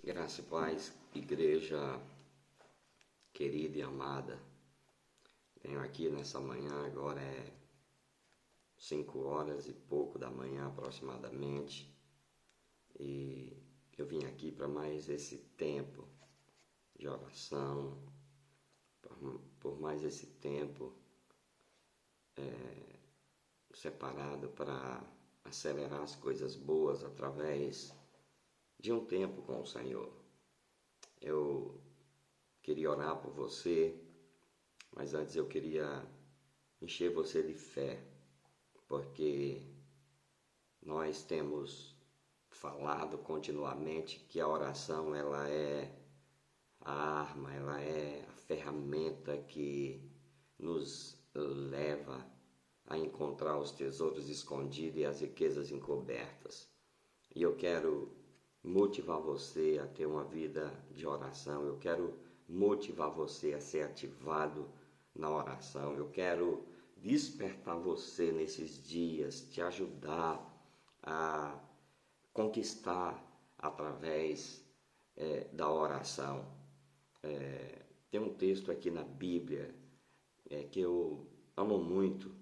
Graça e paz, igreja querida e amada. Venho aqui nessa manhã, agora é 5 horas e pouco da manhã aproximadamente, e eu vim aqui para mais esse tempo de oração, por mais esse tempo separado para acelerar as coisas boas através de um tempo com o Senhor. Eu queria orar por você, mas antes eu queria encher você de fé, porque nós temos falado continuamente que a oração ela é a arma, ela é a ferramenta que nos leva a encontrar os tesouros escondidos e as riquezas encobertas. E eu quero motivar você a ter uma vida de oração, eu quero motivar você a ser ativado na oração, eu quero despertar você nesses dias, te ajudar a conquistar através da oração. Tem um texto aqui na Bíblia que eu amo muito,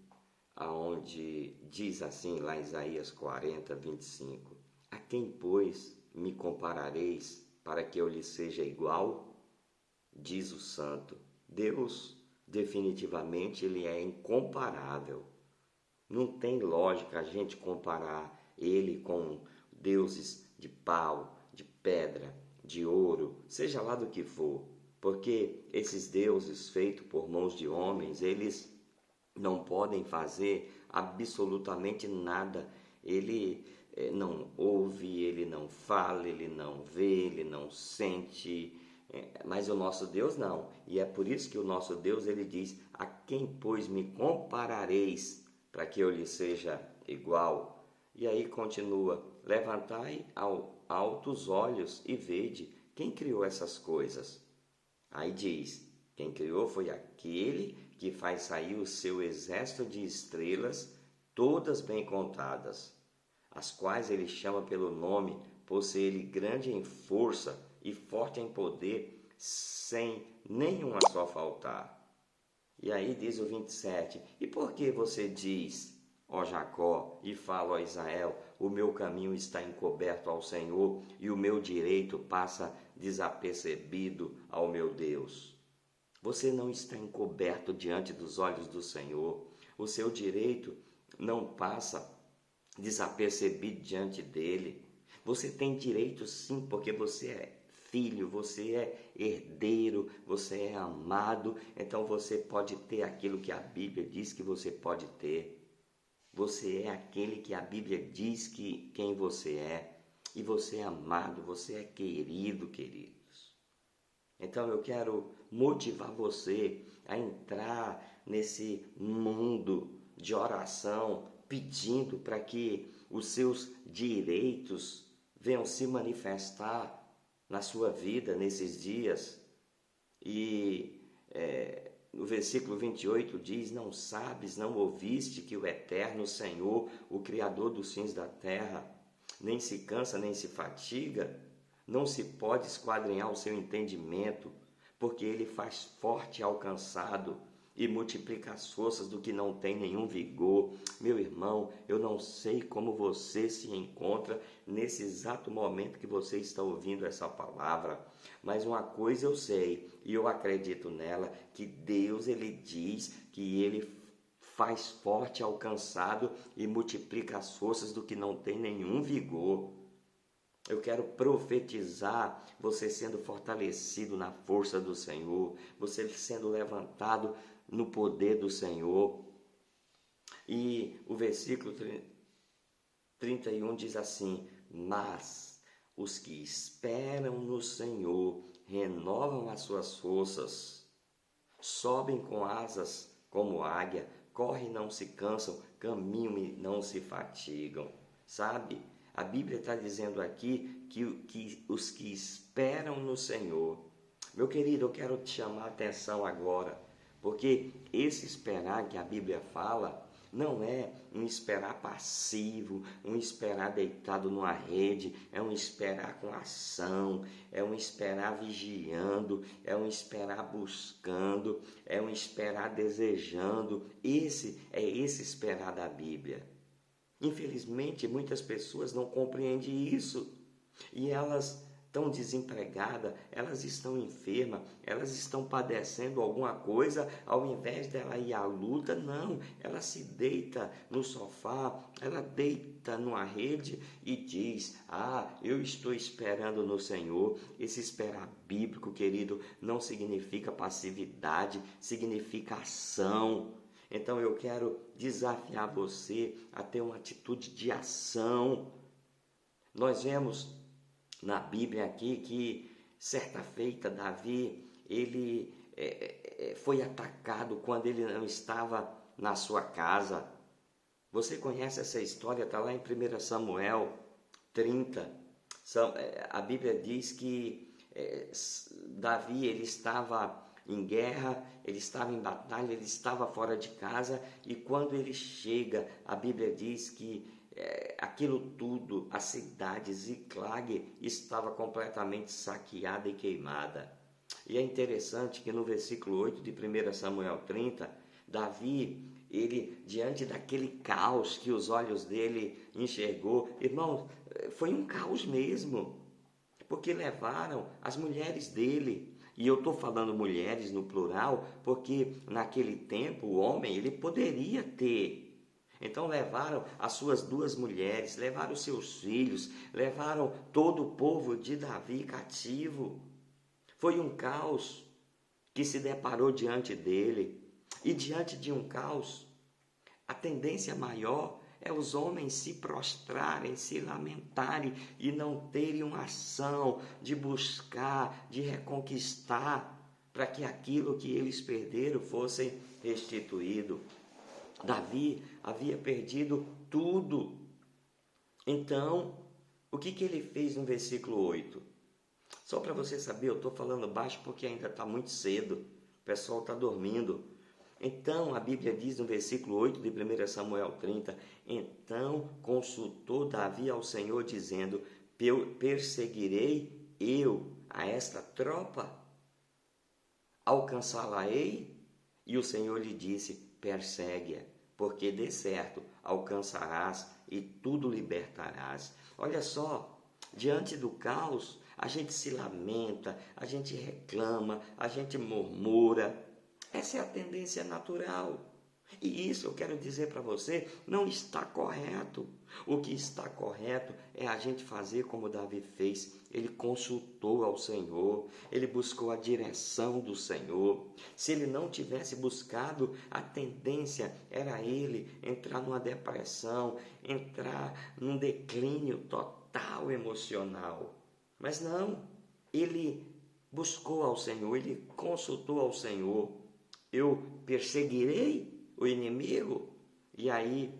aonde diz assim, lá em Isaías 40:25: a quem, pois, me comparareis para que eu lhe seja igual? Diz o Santo. Deus, definitivamente, ele é incomparável. Não tem lógica a gente comparar ele com deuses de pau, de pedra, de ouro, seja lá do que for, porque esses deuses feitos por mãos de homens, eles não podem fazer absolutamente nada. Ele não ouve, ele não fala, ele não vê, ele não sente, mas o nosso Deus não. E é por isso que o nosso Deus, ele diz: a quem, pois, me comparareis para que eu lhe seja igual? E aí continua: levantai altos olhos e vede quem criou essas coisas. Aí diz: quem criou foi aquele que faz sair o seu exército de estrelas, todas bem contadas, as quais ele chama pelo nome, por ser ele grande em força e forte em poder, sem nenhuma só faltar. E aí diz o 27, e por que você diz, ó Jacó, e fala, ó Israel, o meu caminho está encoberto ao Senhor, e o meu direito passa desapercebido ao meu Deus? Você não está encoberto diante dos olhos do Senhor. O seu direito não passa desapercebido diante dele. Você tem direito sim, porque você é filho, você é herdeiro, você é amado. Então você pode ter aquilo que a Bíblia diz que você pode ter. Você é aquele que a Bíblia diz que quem você é. E você é amado, você é querido, queridos. Então eu quero motivar você a entrar nesse mundo de oração, pedindo para que os seus direitos venham se manifestar na sua vida nesses dias. E no versículo 28 diz: não sabes, não ouviste que o eterno Senhor, o Criador dos fins da terra, nem se cansa, nem se fatiga? Não se pode esquadrinhar o seu entendimento, porque ele faz forte ao cansado e multiplica as forças do que não tem nenhum vigor. Meu irmão, eu não sei como você se encontra nesse exato momento que você está ouvindo essa palavra, mas uma coisa eu sei, e eu acredito nela, que Deus, ele diz que ele faz forte ao cansado e multiplica as forças do que não tem nenhum vigor. Eu quero profetizar você sendo fortalecido na força do Senhor, você sendo levantado no poder do Senhor. E o versículo 31 diz assim: mas os que esperam no Senhor renovam as suas forças, sobem com asas como águia, correm e não se cansam, caminham e não se fatigam. Sabe? A Bíblia está dizendo aqui que os que esperam no Senhor. Meu querido, eu quero te chamar a atenção agora, porque esse esperar que a Bíblia fala não é um esperar passivo, um esperar deitado numa rede, é um esperar com ação, é um esperar vigiando, é um esperar buscando, é um esperar desejando. Esse esperar da Bíblia. Infelizmente, muitas pessoas não compreendem isso e elas estão desempregadas, elas estão enfermas, elas estão padecendo alguma coisa, ao invés dela ir à luta, não, ela se deita no sofá, ela deita numa rede e diz: eu estou esperando no Senhor. Esse esperar bíblico, querido, não significa passividade, significa ação. Então eu quero desafiar você a ter uma atitude de ação. Nós vemos na Bíblia aqui que certa feita Davi, ele foi atacado quando ele não estava na sua casa. Você conhece essa história, está lá em 1 Samuel 30. A Bíblia diz que Davi, ele estava em guerra, ele estava em batalha, ele estava fora de casa, e quando ele chega, a Bíblia diz que aquilo tudo, a cidade Ziclag, estava completamente saqueada e queimada. E é interessante que no versículo 8 de 1 Samuel 30, Davi, ele, diante daquele caos que os olhos dele enxergou, irmão, foi um caos mesmo, porque levaram as mulheres dele. E eu estou falando mulheres no plural, porque naquele tempo o homem, ele poderia ter. Então levaram as suas 2 mulheres, levaram os seus filhos, levaram todo o povo de Davi cativo. Foi um caos que se deparou diante dele. E diante de um caos, a tendência maior é os homens se prostrarem, se lamentarem e não terem uma ação de buscar, de reconquistar, para que aquilo que eles perderam fosse restituído. Davi havia perdido tudo. Então, o que ele fez no versículo 8? Só para você saber, eu estou falando baixo porque ainda está muito cedo, o pessoal está dormindo. Então, a Bíblia diz no versículo 8 de 1 Samuel 30, então consultou Davi ao Senhor, dizendo: perseguirei eu a esta tropa? Alcançá-la-ei? E o Senhor lhe disse: persegue-a, porque de certo alcançarás e tudo libertarás. Olha só, diante do caos, a gente se lamenta, a gente reclama, a gente murmura. Essa é a tendência natural. E isso eu quero dizer para você, não está correto. O que está correto é a gente fazer como Davi fez. Ele consultou ao Senhor, ele buscou a direção do Senhor. Se ele não tivesse buscado, a tendência era ele entrar numa depressão, entrar num declínio total emocional. Mas não, ele buscou ao Senhor, ele consultou ao Senhor. Eu perseguirei o inimigo? E aí,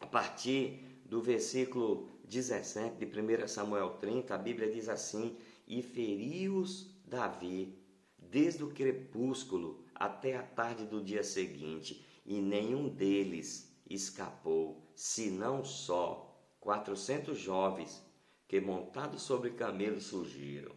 a partir do versículo 17 de 1 Samuel 30, a Bíblia diz assim: e feriu-os Davi desde o crepúsculo até a tarde do dia seguinte, e nenhum deles escapou, senão só 400 jovens que montados sobre camelos surgiram.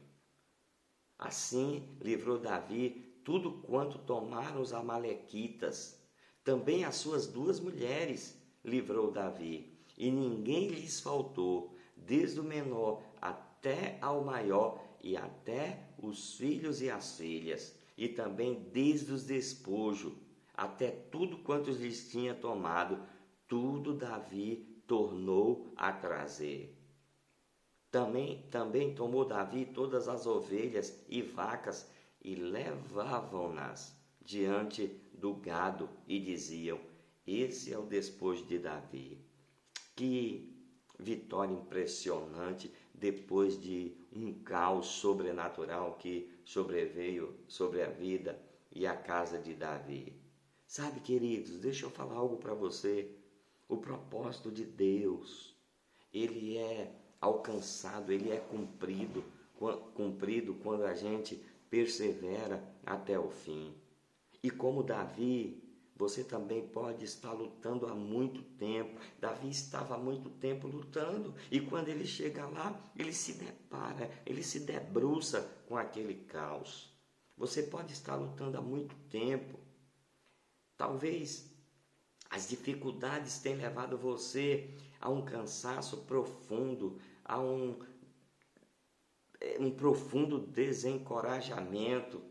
Assim livrou Davi tudo quanto tomaram os amalequitas. Também as suas 2 mulheres livrou Davi, e ninguém lhes faltou, desde o menor até ao maior, e até os filhos e as filhas, e também desde os despojos, até tudo quanto lhes tinha tomado, tudo Davi tornou a trazer. Também tomou Davi todas as ovelhas e vacas, e levavam-nas diante do gado, e diziam: esse é o despojo de Davi. Que vitória impressionante depois de um caos sobrenatural que sobreveio sobre a vida e a casa de Davi. Sabe, queridos, deixa eu falar algo para você. O propósito de Deus, ele é alcançado, ele é cumprido quando a gente persevera até o fim. E como Davi, você também pode estar lutando há muito tempo. Davi estava há muito tempo lutando, e quando ele chega lá, ele se depara, ele se debruça com aquele caos. Você pode estar lutando há muito tempo. Talvez as dificuldades tenham levado você a um cansaço profundo, a um profundo desencorajamento.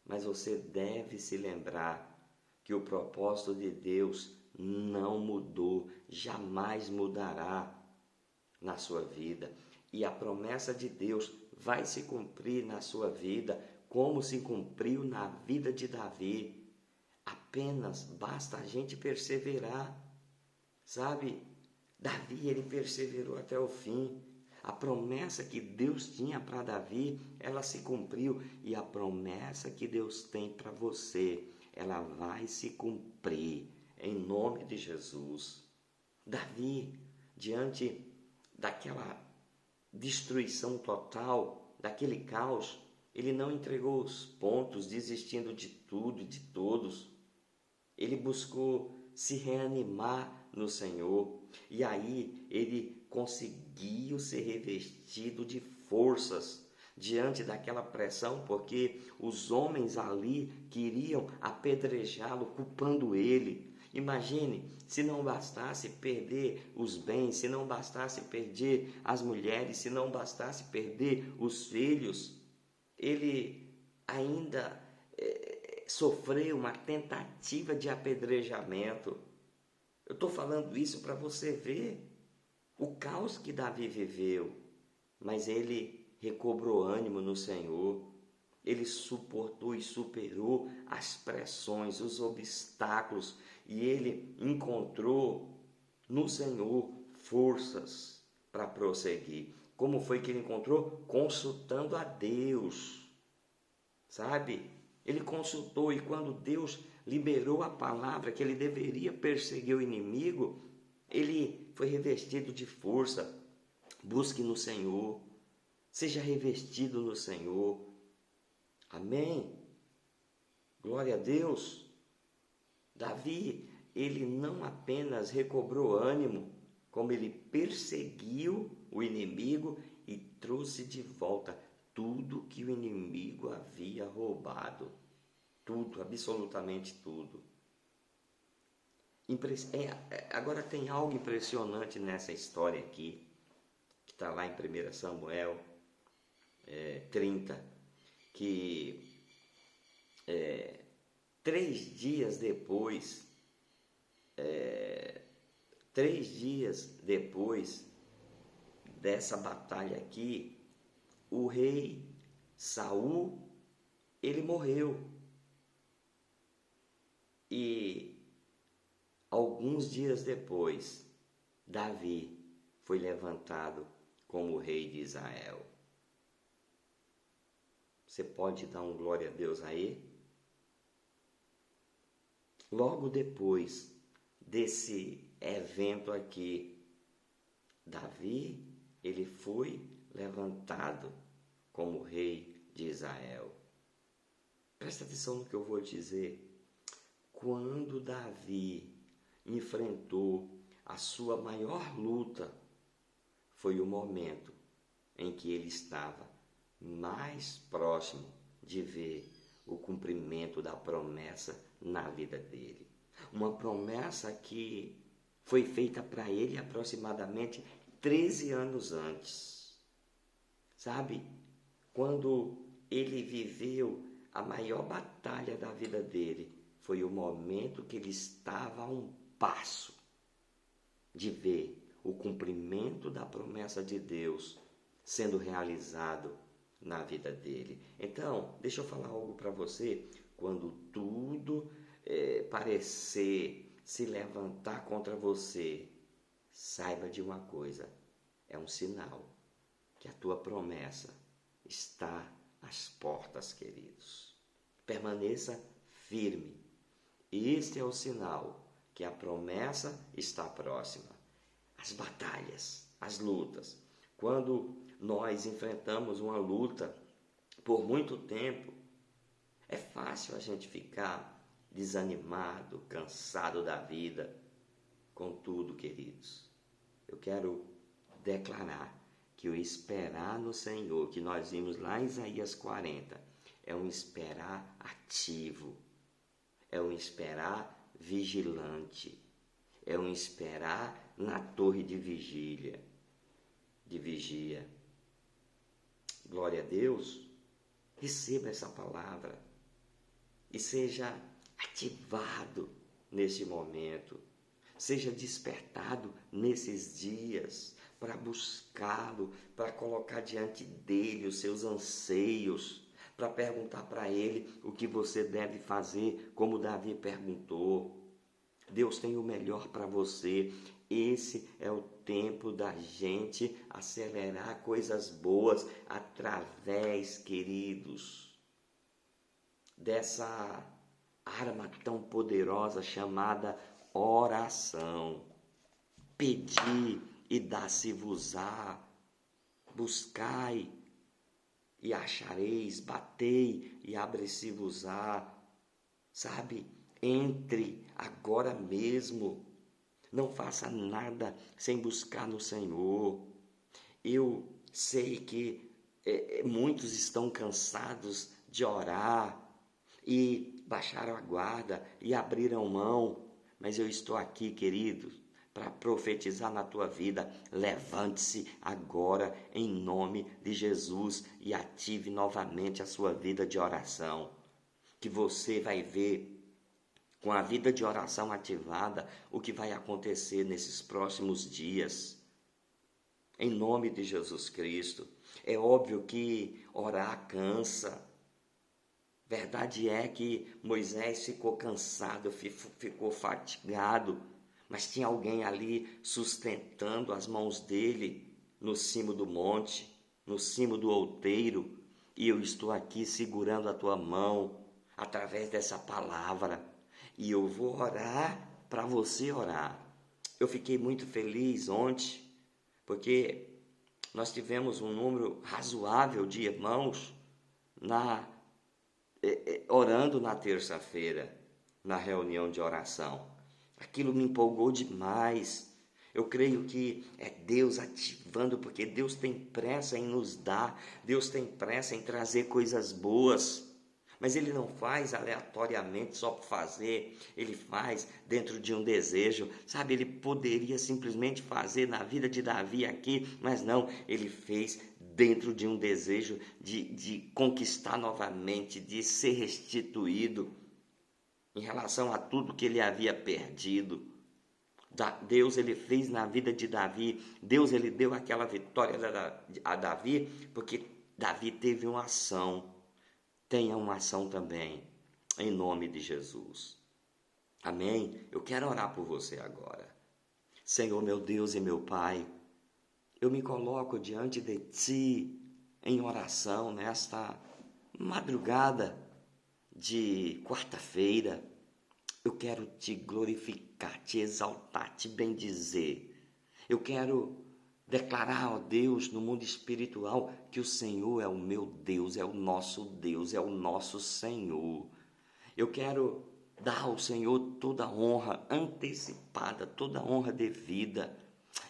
Mas você deve se lembrar que o propósito de Deus não mudou, jamais mudará na sua vida. E a promessa de Deus vai se cumprir na sua vida, como se cumpriu na vida de Davi. Apenas basta a gente perseverar, sabe? Davi, ele perseverou até o fim. A promessa que Deus tinha para Davi, ela se cumpriu. E a promessa que Deus tem para você, ela vai se cumprir, em nome de Jesus. Davi, diante daquela destruição total, daquele caos, ele não entregou os pontos, desistindo de tudo e de todos. Ele buscou se reanimar no Senhor. E aí ele conseguiu ser revestido de forças diante daquela pressão, porque os homens ali queriam apedrejá-lo, culpando ele. Imagine, se não bastasse perder os bens, se não bastasse perder as mulheres, se não bastasse perder os filhos, ele ainda sofreu uma tentativa de apedrejamento. Eu estou falando isso para você ver o caos que Davi viveu, mas ele recobrou ânimo no Senhor. Ele suportou e superou as pressões, os obstáculos, e ele encontrou no Senhor forças para prosseguir. Como foi que ele encontrou? Consultando a Deus, sabe? Ele consultou, e quando Deus liberou a palavra que ele deveria perseguir o inimigo, ele foi revestido de força. Busque no Senhor, seja revestido no Senhor. Amém? Glória a Deus. Davi, ele não apenas recobrou ânimo, como ele perseguiu o inimigo e trouxe de volta tudo que o inimigo havia roubado. Tudo, absolutamente tudo. Agora tem algo impressionante nessa história aqui, que está lá em 1 Samuel 30, que 3 dias depois, 3 dias depois dessa batalha aqui, o rei Saul, ele morreu. E alguns dias depois, Davi foi levantado como rei de Israel. Você pode dar um glória a Deus aí? Logo depois desse evento aqui, Davi, ele foi levantado como rei de Israel. Presta atenção no que eu vou dizer. Quando Davi enfrentou a sua maior luta, foi o momento em que ele estava mais próximo de ver o cumprimento da promessa na vida dele. Uma promessa que foi feita para ele aproximadamente 13 anos antes. Sabe? Quando ele viveu a maior batalha da vida dele, foi o momento que ele estava a um passo de ver o cumprimento da promessa de Deus sendo realizado na vida dele. Então, deixa eu falar algo para você. Quando tudo parecer se levantar contra você, saiba de uma coisa: é um sinal que a tua promessa está às portas, queridos. Permaneça firme. Este é o sinal que a promessa está próxima. As batalhas, as lutas. Quando nós enfrentamos uma luta por muito tempo, é fácil a gente ficar desanimado, cansado da vida. Contudo, queridos, eu quero declarar que o esperar no Senhor, que nós vimos lá em Isaías 40, é um esperar ativo, é um esperar vigilante, é um esperar na torre de vigia. Glória a Deus. Receba essa palavra e seja ativado nesse momento, seja despertado nesses dias para buscá-lo, para colocar diante dele os seus anseios, para perguntar para ele o que você deve fazer, como Davi perguntou. Deus tem o melhor para você. Esse é o tempo da gente acelerar coisas boas através, queridos, dessa arma tão poderosa chamada oração. Pedi e dá-se-vos-á, buscai e achareis, batei e abre-se-vos-á. Sabe, entre agora mesmo, não faça nada sem buscar no Senhor. Eu sei que muitos estão cansados de orar e baixaram a guarda e abriram mão, mas eu estou aqui, querido, para profetizar na tua vida. Levante-se agora em nome de Jesus e ative novamente a sua vida de oração, que você vai ver, com a vida de oração ativada, o que vai acontecer nesses próximos dias. Em nome de Jesus Cristo. É óbvio que orar cansa. Verdade é que Moisés ficou cansado, ficou fatigado, mas tinha alguém ali sustentando as mãos dele no cimo do monte, no cimo do outeiro, e eu estou aqui segurando a tua mão através dessa palavra. E eu vou orar para você orar. Eu fiquei muito feliz ontem, porque nós tivemos um número razoável de irmãos orando na terça-feira, na reunião de oração. Aquilo me empolgou demais. Eu creio que é Deus ativando, porque Deus tem pressa em nos dar, Deus tem pressa em trazer coisas boas. Mas Ele não faz aleatoriamente só por fazer, Ele faz dentro de um desejo. Sabe, Ele poderia simplesmente fazer na vida de Davi aqui, mas não, Ele fez dentro de um desejo de conquistar novamente, de ser restituído em relação a tudo que ele havia perdido. Deus, Ele fez na vida de Davi, Deus, Ele deu aquela vitória a Davi, porque Davi teve uma ação. Tenha uma ação também, em nome de Jesus. Amém? Eu quero orar por você agora. Senhor, meu Deus e meu Pai, eu me coloco diante de Ti em oração nesta madrugada de quarta-feira. Eu quero Te glorificar, Te exaltar, Te bendizer. Eu quero declarar, ó Deus, no mundo espiritual, que o Senhor é o meu Deus, é o nosso Senhor. Eu quero dar ao Senhor toda honra antecipada, toda honra devida.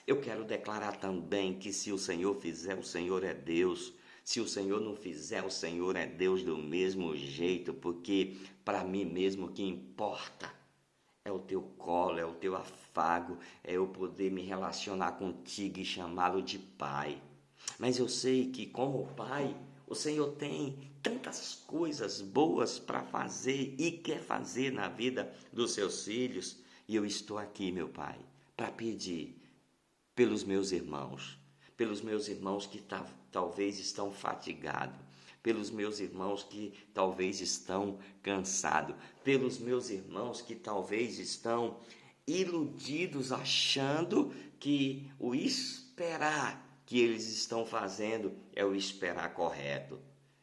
Eu quero declarar também que se o Senhor fizer, o Senhor é Deus. Se o Senhor não fizer, o Senhor é Deus do mesmo jeito, porque para mim mesmo o que importa é o teu colo, é o teu afago, é eu poder me relacionar contigo e chamá-lo de Pai. Mas eu sei que como Pai, o Senhor tem tantas coisas boas para fazer e quer fazer na vida dos seus filhos. E eu estou aqui, meu Pai, para pedir pelos meus irmãos que talvez estão fatigados, pelos meus irmãos que talvez estão cansados, pelos meus irmãos que talvez estão iludidos, achando que o esperar que eles estão fazendo é o esperar correto,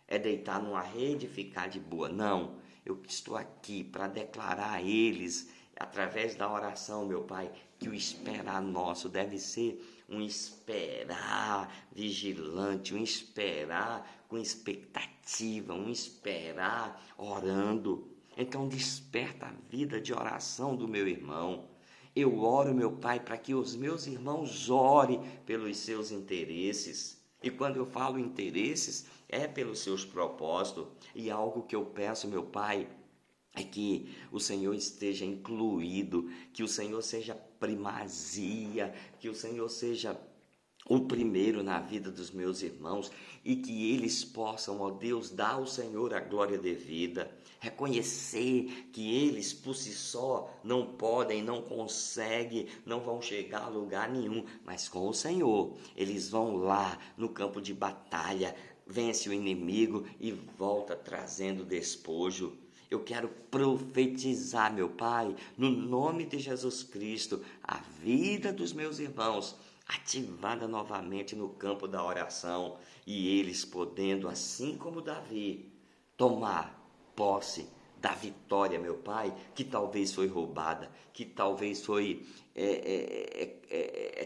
é deitar numa rede e ficar de boa. Não, eu estou aqui para declarar a eles, através da oração, meu Pai, que o esperar nosso deve ser um esperar vigilante, um esperar com expectativa, um esperar orando. Então desperta a vida de oração do meu irmão. Eu oro, meu Pai, para que os meus irmãos orem pelos seus interesses. E quando eu falo interesses, é pelos seus propósitos. E algo que eu peço, meu Pai, é que o Senhor esteja incluído, que o Senhor seja primazia, que o Senhor seja o primeiro na vida dos meus irmãos e que eles possam, ó Deus, dar ao Senhor a glória devida, reconhecer que eles por si só não podem, não conseguem, não vão chegar a lugar nenhum, mas com o Senhor eles vão lá no campo de batalha, vence o inimigo e volta trazendo despojo. Eu quero profetizar, meu Pai, no nome de Jesus Cristo, a vida dos meus irmãos ativada novamente no campo da oração e eles podendo, assim como Davi, tomar posse da vitória, meu Pai, que talvez foi roubada, que talvez foi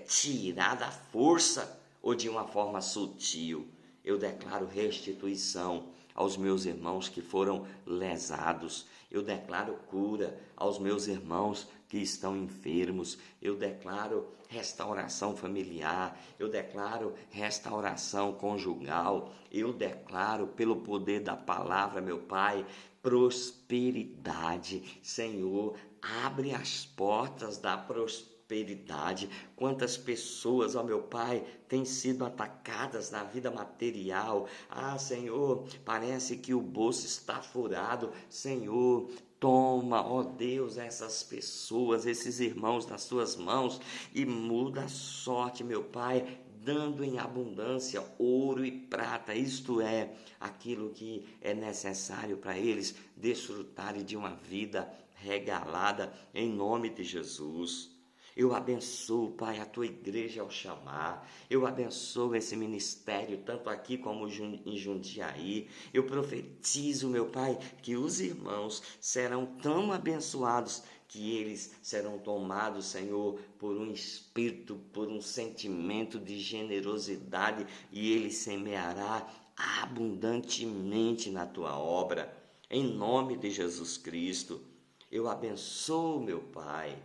tirada à força ou de uma forma sutil. Eu declaro restituição aos meus irmãos que foram lesados. Eu declaro cura aos meus irmãos que estão enfermos. Eu declaro restauração familiar. Eu declaro restauração conjugal. Eu declaro, pelo poder da palavra, meu Pai, prosperidade. Senhor, abre as portas da prosperidade. Quantas pessoas, ó meu Pai, têm sido atacadas na vida material. Ah, Senhor, parece que o bolso está furado. Senhor, toma, ó Deus, essas pessoas, esses irmãos nas tuas mãos e muda a sorte, meu Pai, dando em abundância ouro e prata, isto é, aquilo que é necessário para eles desfrutarem de uma vida regalada em nome de Jesus. Eu abençoo, Pai, a tua igreja ao chamar. Eu abençoo esse ministério, tanto aqui como em Jundiaí. Eu profetizo, meu Pai, que os irmãos serão tão abençoados que eles serão tomados, Senhor, por um espírito, por um sentimento de generosidade e ele semeará abundantemente na tua obra. Em nome de Jesus Cristo, eu abençoo, meu Pai,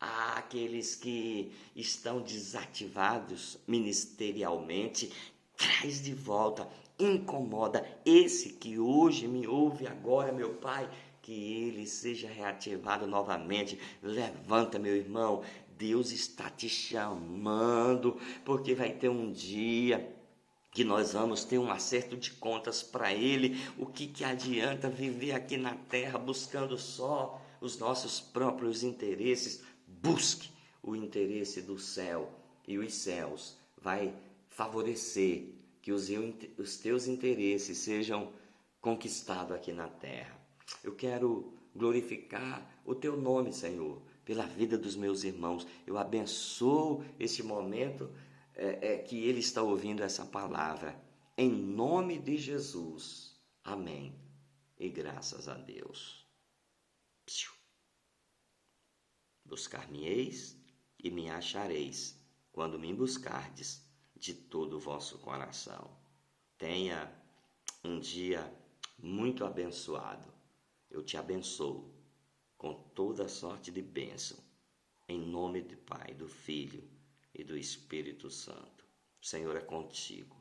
aqueles que estão desativados ministerialmente, traz de volta, incomoda esse que hoje me ouve agora, meu Pai, que ele seja reativado novamente. Levanta, meu irmão, Deus está te chamando, porque vai ter um dia que nós vamos ter um acerto de contas para Ele. O que adianta viver aqui na terra buscando só os nossos próprios interesses? Busque o interesse do céu e os céus vai favorecer que os teus interesses sejam conquistados aqui na terra. Eu quero glorificar o teu nome, Senhor, pela vida dos meus irmãos. Eu abençoo este momento que ele está ouvindo essa palavra. Em nome de Jesus. Amém. E graças a Deus. Buscar-me-eis e me achareis, quando me buscardes de todo o vosso coração. Tenha um dia muito abençoado. Eu te abençoo com toda sorte de bênção, em nome do Pai, do Filho e do Espírito Santo. O Senhor é contigo.